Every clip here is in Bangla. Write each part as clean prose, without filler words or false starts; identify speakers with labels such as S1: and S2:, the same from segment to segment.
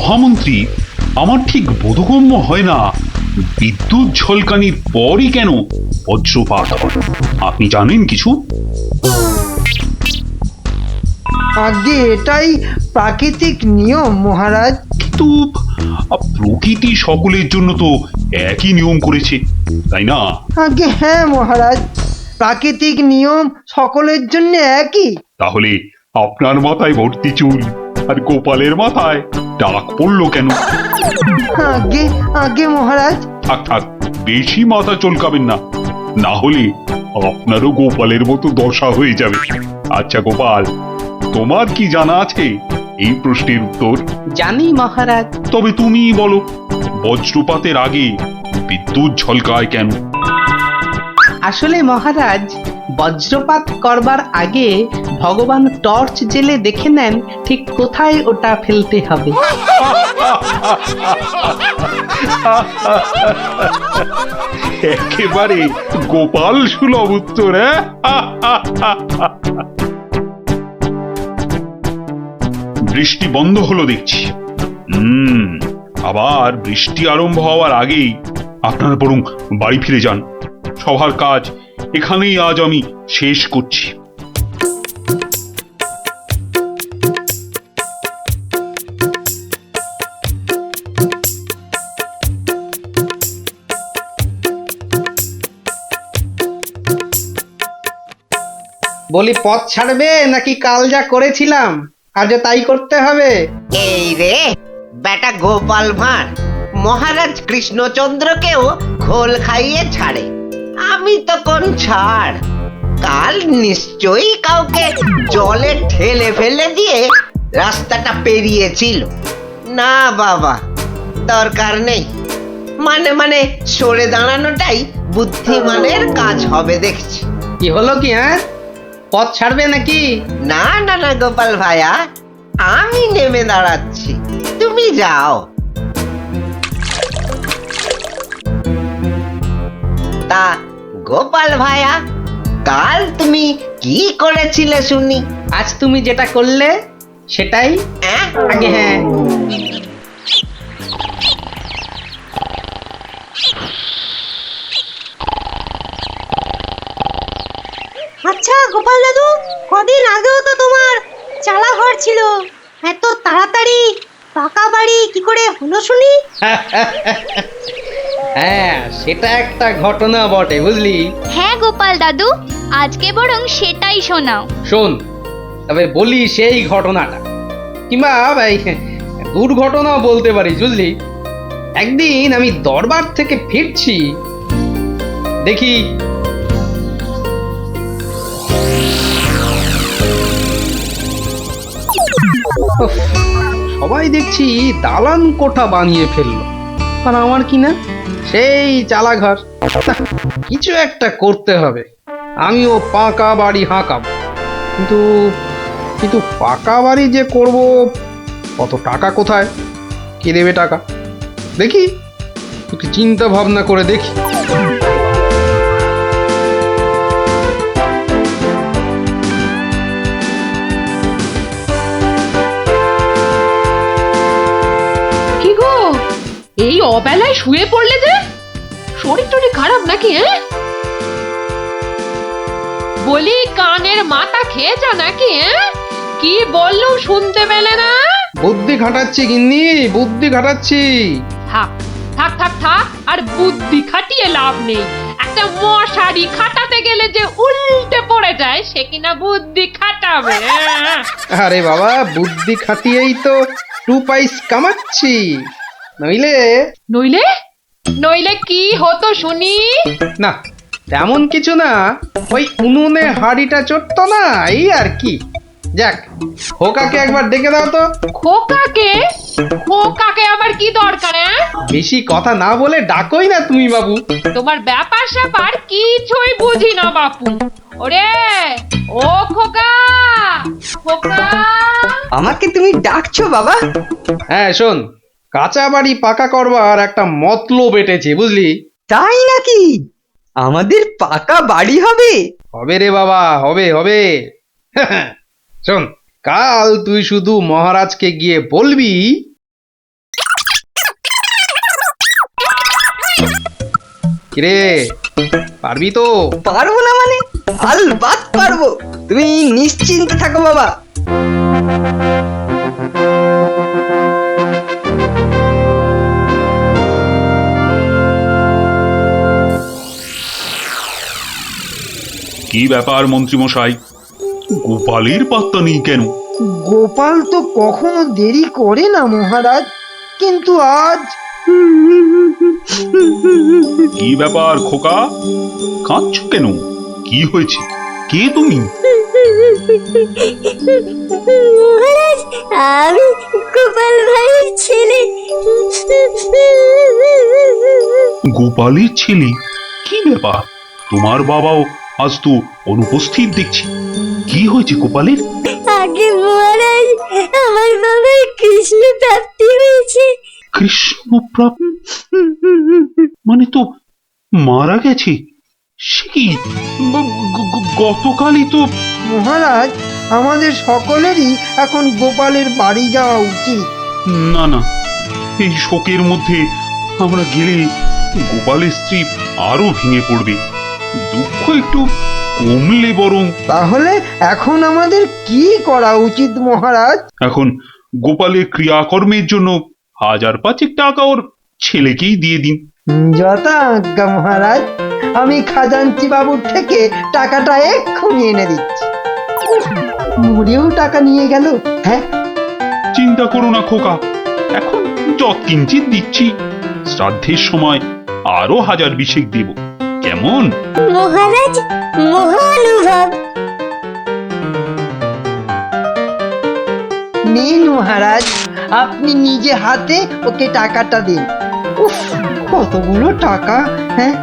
S1: মহামন্ত্রী, আমার ঠিক বোধগম্য হয় না বিদ্যুৎ ঝলকানির পরই কেন বজ্রপাত হয়। আপনি জানেন কিছু?
S2: আগে এটাই প্রাকৃতিক নিয়ম মহারাজ।
S1: কিন্তু প্রকৃতি সকলের জন্য তো একই নিয়ম করেছে, তাই না?
S2: আগে হ্যাঁ মহারাজ, প্রাকৃতিক নিয়ম সকলের জন্য একই।
S1: তাহলে আপনার মাথায় ভর্তি চুল আর গোপালের মাথায় টাক পড়লো কেন?
S2: আগে আগে মহারাজ।
S1: থাক থাক, বেশি মাথা চলকাবেন না, না হলে আপনারও গোপালের মতো দশা হয়ে যাবে। আচ্ছা গোপাল, তোমার কি জানা আছে এই প্রশ্নের উত্তর?
S3: জানি মহারাজ।
S1: তবে তুমিই বলো, বজ্রপাতের আগে বিদ্যুৎ ঝলকায় কেন?
S3: আসলে মহারাজ, বজ্রপাত করবার আগে ভগবান টর্চ জেলে দেখে নেন ঠিক কোথায় ওটা ফেলতে হবে।
S1: একেবারে গোপাল সুলভ উত্তর। বৃষ্টি বন্ধ হলো দেখছি। আবার বৃষ্টি আরম্ভ হওয়ার আগেই আপনারা বরং বাড়ি ফিরে যান। সবার কাজ এখানেই আজ আমি শেষ করছি।
S3: বলি, পথ ছাড়বে নাকি কাল যা করেছিলাম আজও তাই করতে হবে?
S4: এই রে বেটা গোপাল ভাঁড়, মহারাজ কৃষ্ণচন্দ্রকেও খোল খাইয়ে ছাড়ে, আমি তো কোন ছাড়। কাল নিশ্চয়ই কাউকে জলে ঠেলে ফেলে দিয়ে রাস্তাটা পেরিয়েছিল। না বাবা, দরকার নেই। মানে মানে সরে দাঁড়ানোটাই বুদ্ধিমানের কাজ হবে দেখছি।
S3: কি হলো কি? হ্যাঁ, পথ ছাড়বে নাকি?
S4: না না না গোপাল ভাইয়া, আমি নেমে দাঁড়াচ্ছি, তুমি যাও। তা গোপাল ভাইয়া, কাল তুমি কি করেছিলে শুনি?
S3: আজ তুমি যেটা করলে সেটাই
S4: অ্যাঁ?
S3: আগে। হ্যাঁ,
S5: আচ্ছা গোপাল দাদু, কদিন আগেও তো তোমার চালা ঘর ছিল, এত তাড়াতাড়ি পাকা বাড়ি কি করে হলো শুনি?
S3: হ্যাঁ, সেটা একটা ঘটনা বটে, বুঝলি?
S6: হ্যাঁ গোপাল দাদু, আজকে বরং সেটাই শোনাও।
S3: শোন, তবে বলি সেই ঘটনাটা, কিংবা এই দুর্ঘটনাও বলতে পারিস, বুঝলি? একদিন আমি দরবার থেকে ফিরছি, দেখি উফ, সবাই দেখছি দালান কোঠা বানিয়ে ফেললো, আর আমার কি না সেই চালাঘর। না, কিছু একটা করতে হবে, আমিও পাকা বাড়ি হাঁকাবো। কিন্তু কিন্তু পাকা বাড়ি যে করব, কত টাকা কোথায়, কে দেবে টাকা? দেখি একটু চিন্তা ভাবনা করে দেখি।
S7: কি গো, এই অবেলায় শুয়ে পড়লে যে? শরীর টরীর খারাপ নাকি? বলি, কানের মাথা খেয়েছ নাকি? কি বললো শুনতে পেলে না?
S3: বুদ্ধি খাটাচ্ছি গিন্নি, বুদ্ধি খাটাচ্ছি।
S7: থাক থাক থাক থাক, আর বুদ্ধি খাটিয়ে লাভ নেই। একটা মশারি খাটাতে গেলে যে উল্টে পড়ে যায়, সে কিনা বুদ্ধি খাটাবে?
S3: আরে বাবা, বুদ্ধি খাটিয়েই তো 2 পয়সা কামাচ্ছি, নইলে
S7: নইলে নইলে কি হতো শুনি?
S3: না, তেমন কিছু না, ওই উনুনে হাড়িটা চড়তো না, এই আর কি। যাক, খোকাকে একবার ডেকে দাও তো।
S7: খোকাকে? খোকাকে আবার কি দরকার?
S3: বেশি কথা না বলে ডাকোই না তুমি বাবু।
S7: তোমার ব্যাপার স্যাপার কিছুই বুঝি না বাপু। ওরে ও খোকা, খোকা!
S8: আমাকে তুমি ডাকছো বাবা?
S3: হ্যাঁ শোন, কাঁচা বাড়ি পাকা করবার একটা মতলব এটেছে, বুঝলি?
S8: তাই নাকি? আমাদের পাকা বাড়ি হবে?
S3: হবে রে বাবা, হবে হবে। শোন, কাল তুই শুধু মহারাজকে গিয়ে বলবি কিরে পারবি তো?
S8: পারবো না মানে? আলবাত পারবো, তুমি নিশ্চিন্তে থাকো বাবা।
S1: কি ব্যাপার মন্ত্রীমশাই, গোপালের পাত্তা নেই কেন?
S2: গোপাল তো কখনো দেরি করে না মহারাজ, কিন্তু আজ
S1: কি ব্যাপার খোকা, কাঁদছ কেন? কি হয়েছে? কে তুমি?
S5: মহারাজ, আমি গোপাল ভাইয়ের ছেলে।
S1: গোপালের ছেলে? কি ব্যাপার, তোমার বাবাও আজ তো অনুপস্থিত দেখছি। কি হয়েছে গোপালের?
S5: আগে মহারাজ, আমার বাবার কৃষ্ণ প্রাপ্তি হয়েছে।
S1: কৃষ্ণপ্রাপ মানে তো মারা গেছে? সে কি, গতকালই তো।
S2: মহারাজ, আমাদের সকলেরই এখন গোপালের বাড়ি যাওয়া উচিত।
S1: না না, এই শোকের মধ্যে আমরা গেলে গোপালের স্ত্রী আরো ভেঙে পড়বে। দুঃখ একটু কমলে বরং।
S2: তাহলে এখন আমাদের কি করা উচিত মহারাজ?
S1: এখন গোপালের ক্রিয়াকর্মের জন্য 1000-5 টাকা ওর ছেলেকেই দিয়ে দিন।
S2: যথা আজ্ঞা মহারাজ, আমি খাজাঞ্চি বাবুর থেকে টাকাটা এক্ষুনি এনে দিচ্ছি। মরেও টাকা নিয়ে গেল। হ্যাঁ,
S1: চিন্তা করো না খোকা, এখন যৎকিঞ্চিৎ দিচ্ছি, শ্রাদ্ধের সময় আরো 1000-20 দেব, কেমন?
S5: মহারাজ, মহানুভব।
S2: নিন মহারাজ, আপনি নিজে হাতে ওকে টাকাটা দিন। উফ, কতগুলো টাকা! হ্যাঁ,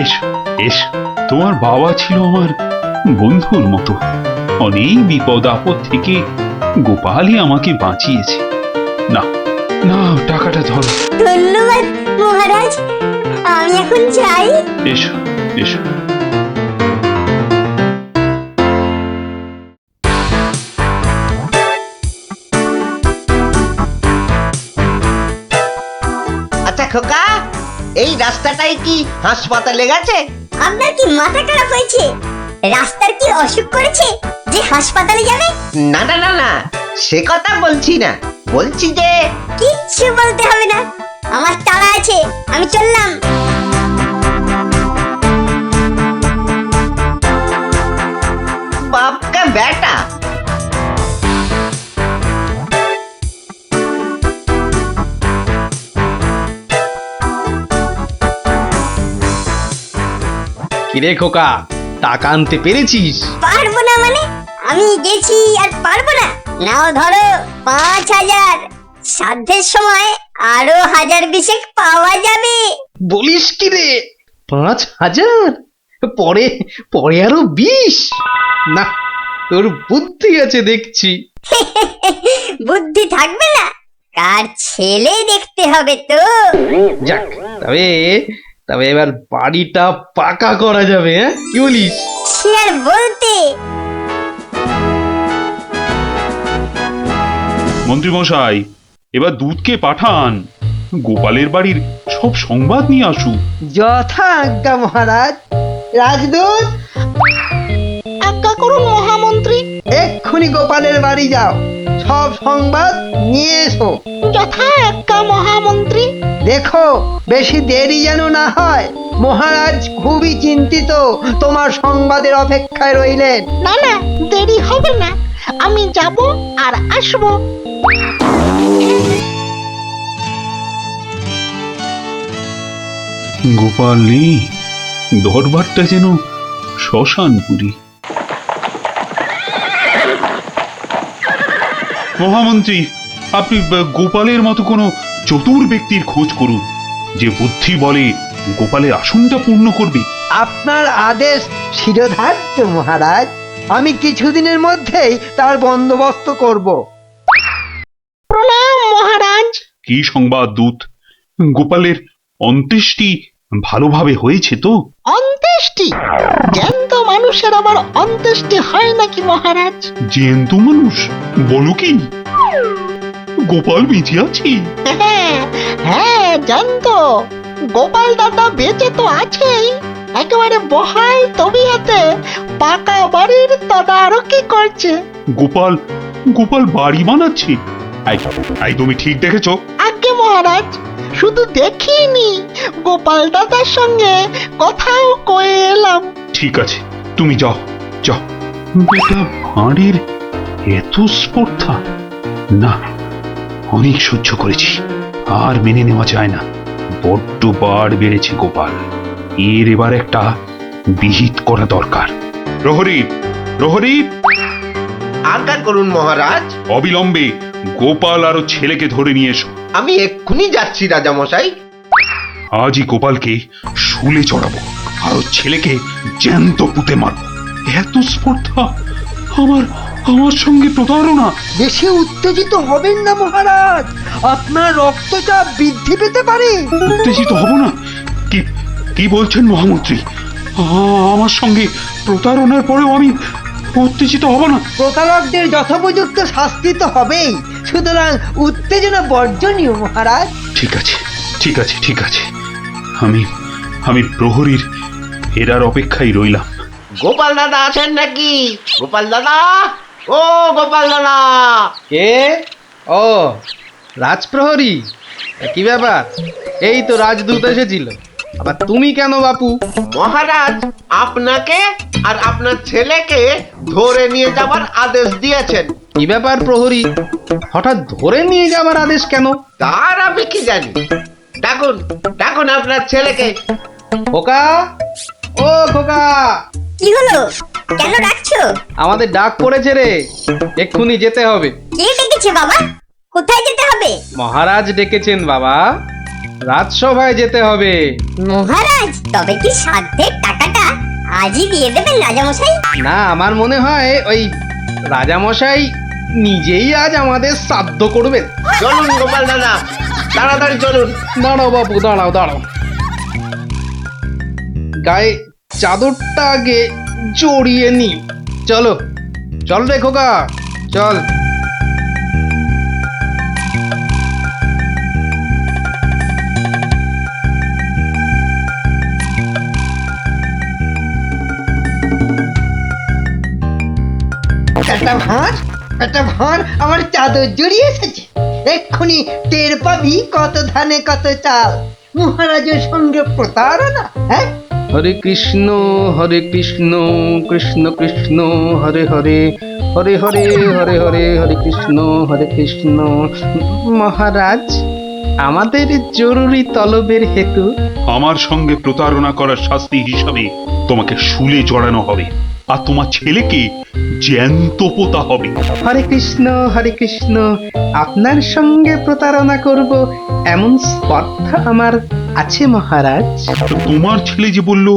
S1: এসো এসো, তোমার বাবা ছিল আমার বন্ধুর মতো। অনেক বিপদ আপদ থেকে গোপালই আমাকে বাঁচিয়েছে। না না, টাকাটা ধরো।
S5: ধন্যবাদ মহারাজ, আমি এখন যাই।
S1: এসো এসো।
S4: আচ্ছা খোকা, এই রাস্তাটাই কি হাসপাতালে গেছে?
S5: আপনার কি মাথা খারাপ হয়েছে? রাস্তার কি অসুখ করেছে যে হাসপাতালে যাবে?
S4: না না না না, সে কথা বলছি না, বলছি যে
S5: কিচ্ছু বলতে হবে না, আমার তাড়া আছে, আমি চললাম।
S4: বাপকা বেটা।
S3: কিরে খোকা, টাকা আনতে পেরেছিস?
S5: পারবো না মানে? আমি গেছি আর পারবো না? নাও ধরো 5000, সাধ্যের সময় আরো 1000-20 পাওয়া যাবে।
S3: বলিস কি রে, 5000? পরে পরে আরো 20? না, তোর বুদ্ধি আছে দেখছি।
S5: বুদ্ধি থাকবে না? কার ছেলে দেখতে হবে তো।
S3: যাক, তবে তবে এবার বাড়িটা পাকা করা যাবে, হ্যাঁ? কি বলিস?
S5: সে আর বলতে।
S1: মন্ত্রীমশাই, এবার দুধকে পাঠান, গোপালের বাড়ির সব সংবাদ নিয়ে আসুক।
S2: যথা আজ্ঞা মহারাজ। রাজদূত,
S5: আজ্ঞা করুন মহামন্ত্রী।
S2: এক্ষুনি গোপালের বাড়ি যাও, সব সংবাদ নিয়ে এসো।
S5: যথা আজ্ঞা মহামন্ত্রী।
S2: দেখো বেশি দেরি যেন না হয়, মহারাজ খুবই চিন্তিত, তোমার সংবাদের অপেক্ষায় রইলেন।
S5: না না, দেরি হবে না, আমি যাব আর আসবো।
S1: গোপাল নেই, দরবারটা যেন শ্মশানপুরী। মহামন্ত্রী, আপনি গোপালের মতো কোনো চতুর ব্যক্তির খোঁজ করুন, যে বুদ্ধি বলে গোপালের আসনটা পূর্ণ করবে।
S2: আপনার আদেশ শিরোধার্য মহারাজ, আমি কিছুদিনের মধ্যেই তার বন্দোবস্ত করব।
S5: প্রণাম মহারাজ।
S1: কি সংবাদ দূত? গোপালের অন্ত্যেষ্টি ভালোভাবে হয়েছে তো?
S5: অন্ত্যেষ্টি? জ্যান্ত মানুষের আবার অন্ত্যেষ্টি হয় নাকি মহারাজ?
S1: জ্যান্ত মানুষ? বলো কি? গোপাল বেঁচে আছে?
S5: হ্যাঁ, জ্যান্ত।
S4: গোপাল দাদা বেঁচে তো আছেই, একেবারে বহাল তবিয়তে পাকা বাড়ির তদারকি করছে।
S1: গোপাল গোপাল বাড়ি বানাচ্ছে? এই, এই তুমি ঠিক দেখেছো?
S4: আজ্ঞে মহারাজ, শুধু দেখিনি, গোপাল দাদার সঙ্গে কথাও কয়ে এলাম।
S1: ঠিক আছে, তুমি যাও যাও। বেটা ভাঁড়ের এত স্পর্ধা! না, অনেক সহ্য করেছি, আর মেনে নেওয়া যায় না। বড্ড বাড় বেড়েছে গোপাল, এর এবার একটা বিহিত করা দরকার। প্রহরী, প্রহরী,
S4: আজ্ঞা করুন মহারাজ।
S1: অবিলম্বে গোপাল আর ওর ছেলেকে ধরে নিয়ে এসো।
S4: আমি এক্ষুনি যাচ্ছি রাজামশাই।
S1: আজই গোপালকে শুলে চড়াবো, আর ওর ছেলেকে জ্যান্ত পুঁতে মারবো। এত স্পর্ধা! আমার আমার সঙ্গে প্রতারণা!
S2: বেশি উত্তেজিত হবেন না মহারাজ, আপনার রক্তচাপ বৃদ্ধি পেতে পারে।
S1: উত্তেজিত হব না? কি কি বলছেন মহামন্ত্রী? আমার সঙ্গে প্রতারণার পরেও আমি উত্তেজিত হব না?
S2: প্রতারকদের যথোপযুক্ত শাস্তি তো হবেই, সুতরাং উত্তেজনা বর্জনীয় মহারাজ।
S1: ঠিক আছে, ঠিক আছে, ঠিক আছে। আমি আমি প্রহরীর ফেরার অপেক্ষায় রইলাম।
S4: গোপাল দাদা আছেন নাকি? গোপাল দাদা, ও গোপাল দাদা।
S3: কে? ও, রাজপ্রহরী, কি ব্যাপার? এই তো রাজদূত এসেছিল, আবার তুমি কেন বাপু?
S4: মহারাজ আপনাকে আর আপনার ছেলেকে ধরে নিয়ে যাবার আদেশ দিয়েছেন।
S3: কি ব্যাপার প্রহরী, হঠাৎ ধরে নিয়ে যাবার আদেশ কেন?
S4: তার আমি কি জানি। ডাকুন, ডাকুন আপনার ছেলেকে।
S3: খোকা, ও খোকা,
S5: কি হলো? কেন ডাকছো?
S3: আমাদের ডাক পড়েছে রে, এক্ষুনি যেতে হবে।
S5: কে ডেকেছে বাবা? কোথায় যেতে হবে?
S3: মহারাজ ডেকেছেন বাবা, রাজসভায় যেতে হবে।
S5: মহারাজ, তবে কি সাধ্যের টাকাটা আজই দিয়ে দেবেন রাজামশাই?
S3: না, আমার মনে হয় ওই রাজামশাই নিজেই আজ আমাদের শ্রাদ্ধ করবেন।
S4: চলুন গোপাল দাদা, তাড়াতাড়ি চলুন।
S3: দাঁড়াও বাপু, দাঁড়াও দাঁড়াও, গায়ে চাদরটা আগে জড়িয়ে নি। চলো, চল রে খোকা, চল।
S2: একটা ভাঁড় আমার চাদর জড়িয়ে এসেছে। এক্ষুনি টের পাবি কত ধানে কত চাল। মহারাজের সঙ্গে প্রতারণা, হ্যাঁ?
S3: হরে কৃষ্ণ কৃষ্ণ কৃষ্ণ হরে হরে, হরে হরে হরে হরে, হরে কৃষ্ণ। মহারাজ, আমাদের জরুরি তলবের হেতু
S1: আমার সঙ্গে প্রতারণা করার শাস্তি হিসাবে তোমাকে শুলে চড়ানো হবে, আর তোমার ছেলেকে জ্যান্ত পোতা হবে।
S3: হরে কৃষ্ণ, আপনার সঙ্গে প্রতারণা করব এমন স্পর্ধা আমার আছে মহারাজ।
S1: তো তোমার ছেলে যে বলল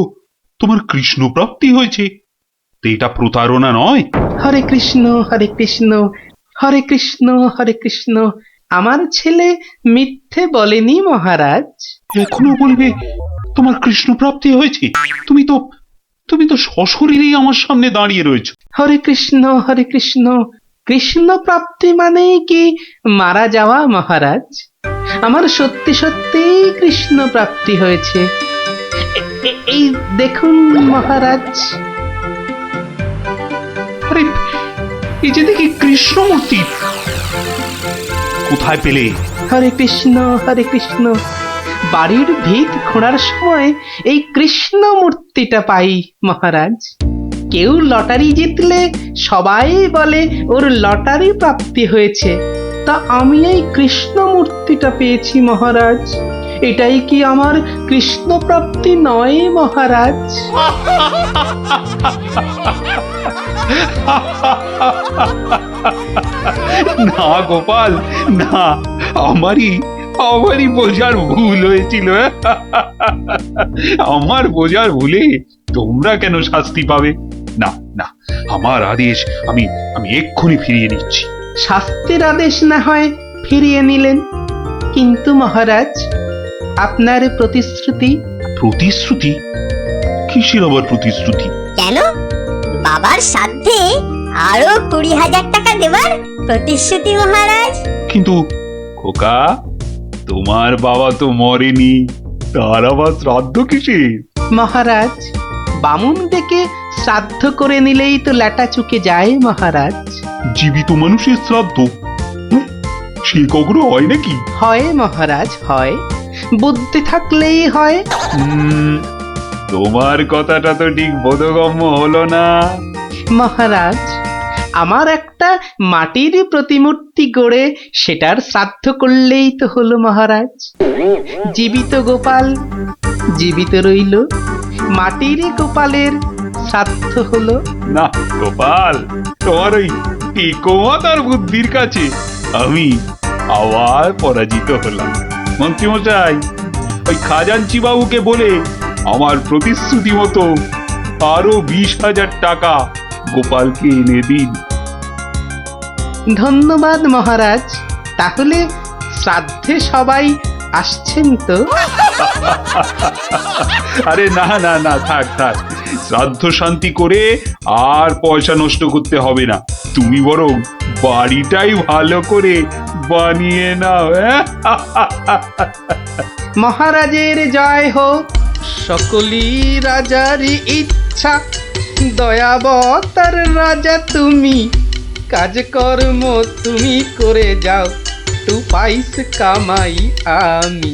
S1: তোমার কৃষ্ণ প্রাপ্তি হয়েছে, তো এটা প্রতারণা নয়?
S3: হরে কৃষ্ণ হরে কৃষ্ণ, আমার ছেলে মিথ্যে বলেনি মহারাজ।
S1: এখনো বলবে তোমার কৃষ্ণ প্রাপ্তি হয়েছে? তুমি তো সশরীরেই আমার সামনে দাঁড়িয়ে রয়েছো।
S3: হরে কৃষ্ণ কৃষ্ণ প্রাপ্তি মানেই কি মারা যাওয়া মহারাজ? আমার সত্যি সত্যি কৃষ্ণ প্রাপ্তি হয়েছে। এই দেখুন মহারাজ।
S1: আরে, এই যে দেখি কৃষ্ণমূর্তি, কোথায় পেলে?
S3: হরে কৃষ্ণ, বাড়ির ভিত খোঁড়ার সময় এই কৃষ্ণ মূর্তিটা পাই মহারাজ। কেউ লটারি জিতলে সবাই বলে ওর লটারি প্রাপ্তি হয়েছে, তা আমি এই কৃষ্ণ মূর্তিটা পেয়েছি মহারাজ। এটাই কি আমার কৃষ্ণ প্রাপ্তি নয় মহারাজ?
S1: না গোপাল, না, আমারই বোঝার ভুল হয়েছিল। আমার বোঝার ভুলে তোমরা কেন শাস্তি পাবে? না না, আমার আদেশ আমি এক্ষুনি ফিরিয়ে নিচ্ছি।
S3: শাস্তির আদেশ না হয় ফিরিয়ে নিলেন, কিন্তু মহারাজ আপনার প্রতিশ্রুতি?
S1: প্রতিশ্রুতি? কিসের আবার প্রতিশ্রুতি?
S5: কেন? বাবার সাধ্যে আরো 20,000 টাকা দেবার প্রতিশ্রুতি মহারাজ।
S1: কিন্তু খোকা, তোমার বাবা তো মরেনি, তার আবার শ্রাদ্ধ কিসের?
S3: মহারাজ, বামুন ডেকে শ্রাদ্ধ করে নিলেই তো ল্যাটা চুকে যায় মহারাজ।
S1: জীবিত মানুষের শ্রাদ্ধ? সে কখনো হয় নাকি?
S3: হয় মহারাজ, হয়। বুদ্ধি থাকলেই হয়।
S1: তোমার কথাটা তো ঠিক বোধগম্য হলো না।
S3: মহারাজ, আমার একটা মাটির প্রতিমূর্তি গড়ে সেটার শ্রাদ্ধ করলেই তো হলো মহারাজ। জীবিত গোপাল জীবিত রইল, মাটির গোপালের শ্রাদ্ধ হলো।
S1: না গোপাল, তোমার ওই টিকোমাতার বুদ্ধির কাছে আমি আবার পরাজিত হলাম। মন্ত্রীমশাই, ওই খাজাঞ্চি বাবুকে বলে আমার প্রতিশ্রুতি মতো আরো 20,000 টাকা গোপালকে এনে দিন।
S3: ধন্যবাদ মহারাজ। তাহলে শ্রাদ্ধে সবাই আসছেন তো?
S1: আরে না না না, থাক থাক, শ্রাদ্ধ শান্তি করে আর পয়সা নষ্ট করতে হবে না। তুমি বরং বাড়িটাই ভালো করে বানিয়ে নাও।
S3: মহারাজের জয় হোক। সকলি রাজারই ইচ্ছা, দয়াবতার রাজা তুমি। কাজকর্ম তুমি করে যাও, তু পাইস কামাই আমি।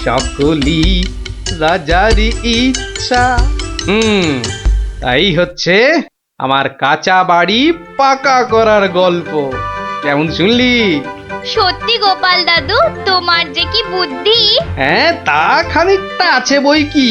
S3: সকলি রাজারই ইচ্ছা। তাই হচ্ছে আমার কাঁচা বাড়ি পাকা করার গল্প। কেমন শুনলি?
S6: সত্যি গোপাল দাদু, তোমার যে কি বুদ্ধি!
S3: হ্যাঁ, তা খানিকটা আছে বই কি।